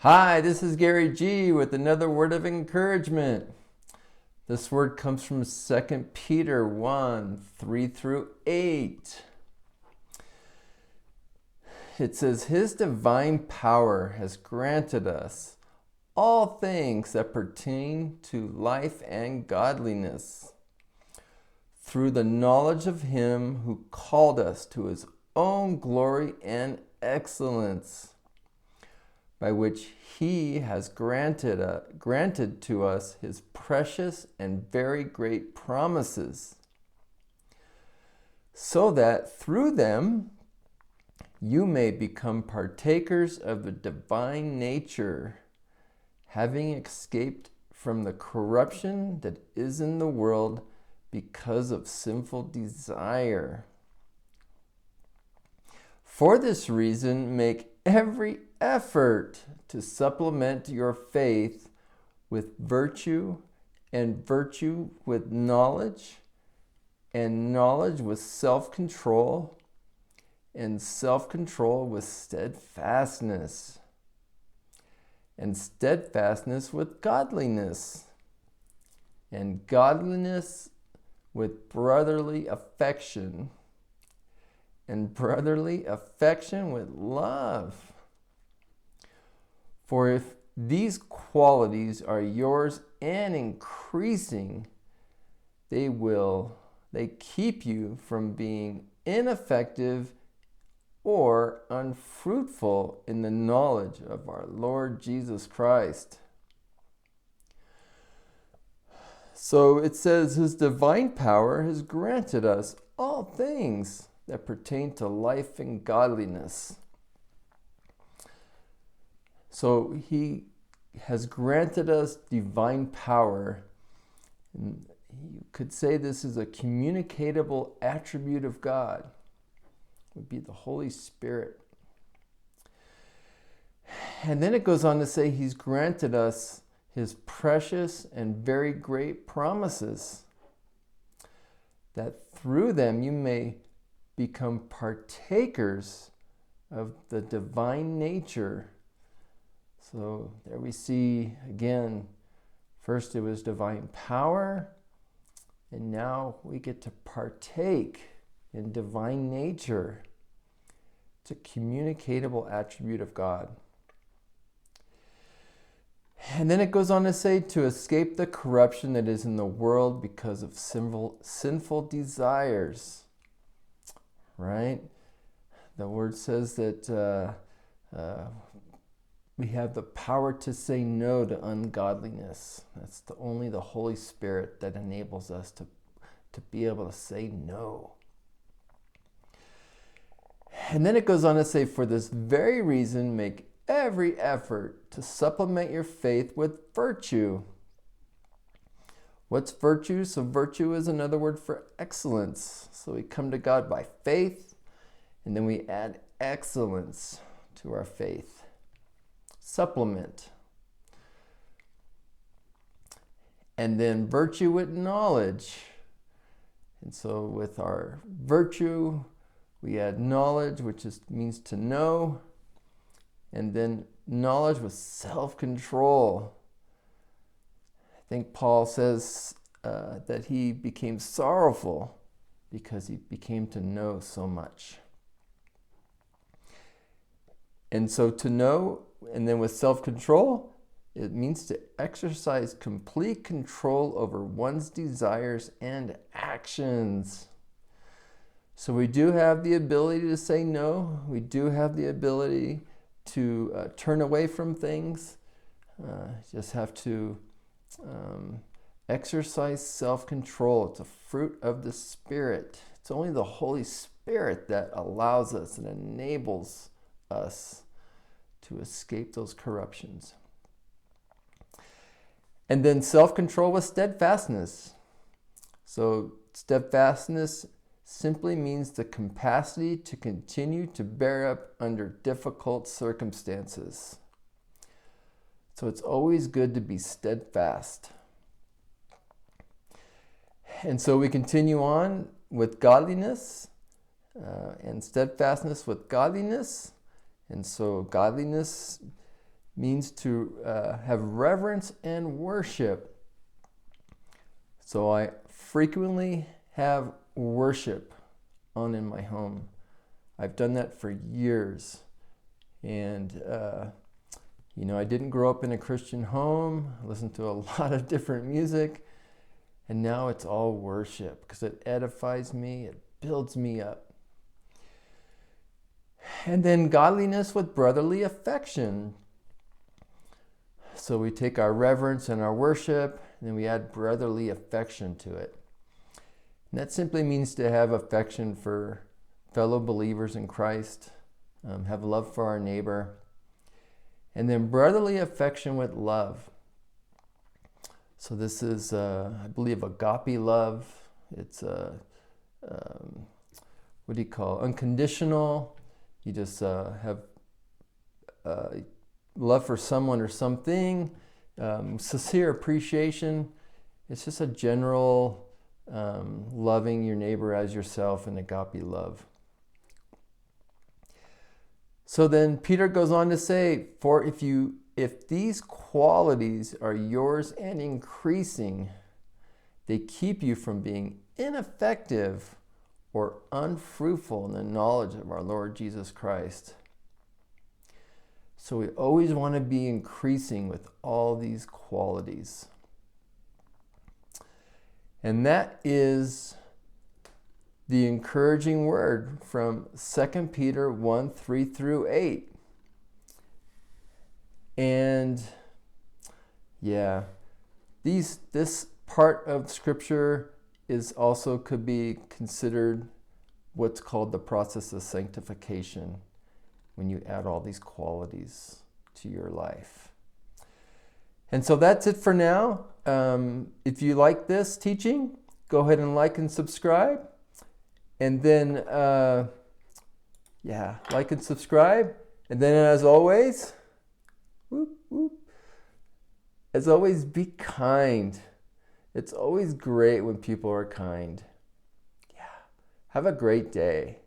Hi, this is Gary G with another word of encouragement. This word comes from 2 Peter 1, 3 through 8. It says, His divine power has granted us all things that pertain to life and godliness through the knowledge of Him who called us to His own glory and excellence, by which He has granted to us His precious and very great promises, so that through them you may become partakers of the divine nature, having escaped from the corruption that is in the world because of sinful desire. For this reason, make every effort to supplement your faith with virtue, and virtue with knowledge, and knowledge with self-control, and self-control with steadfastness, and steadfastness with godliness, and godliness with brotherly affection, and brotherly affection with love. For if these qualities are yours and increasing, they keep you from being ineffective or unfruitful in the knowledge of our Lord Jesus Christ. So it says, His divine power has granted us all things that pertain to life and godliness. So He has granted us divine power. And you could say this is a communicatable attribute of God. It would be the Holy Spirit. And then it goes on to say He's granted us His precious and very great promises, that through them you may become partakers of the divine nature. So there we see again, first it was divine power, and now we get to partake in divine nature. It's a communicatable attribute of God. And then it goes on to say, to escape the corruption that is in the world because of sinful desires. Right? The word says that we have the power to say no to ungodliness. That's only the Holy Spirit that enables us to be able to say no. And then it goes on to say, for this very reason, make every effort to supplement your faith with virtue. What's virtue? So virtue is another word for excellence. So we come to God by faith, and then we add excellence to our faith. Supplement. And then virtue with knowledge. And so with our virtue, we add knowledge, which means to know. And then knowledge with self-control. I think Paul says that he became sorrowful because he became to know so much. And so to know, and then with self-control, it means to exercise complete control over one's desires and actions. So we do have the ability to say no. We do have the ability to turn away from things. Just have to exercise self-control. It's a fruit of the Spirit. It's only the Holy Spirit that allows us and enables us to escape those corruptions. And then self-control with steadfastness. So steadfastness simply means the capacity to continue to bear up under difficult circumstances. So it's always good to be steadfast. And so we continue on with godliness and steadfastness with godliness. And so godliness means to have reverence and worship. So I frequently have worship on in my home. I've done that for years. And, I didn't grow up in a Christian home. I listened to a lot of different music. And now it's all worship because it edifies me, it builds me up. And then godliness with brotherly affection. So we take our reverence and our worship, and then we add brotherly affection to it. And that simply means to have affection for fellow believers in Christ, have love for our neighbor, and then brotherly affection with love. So this is, I believe, agape love. It's unconditional. You just have love for someone or something, sincere appreciation. It's just a general loving your neighbor as yourself in agape love. So then Peter goes on to say, for if these qualities are yours and increasing, they keep you from being ineffective or unfruitful in the knowledge of our Lord Jesus Christ. So we always want to be increasing with all these qualities. And that is the encouraging word from 2 Peter 1, 3 through 8. And this part of Scripture could be considered what's called the process of sanctification, when you add all these qualities to your life. And so that's it for now. If you like this teaching, go ahead and like and subscribe. And then, like and subscribe. And then as always, be kind. It's always great when people are kind. Yeah. Have a great day.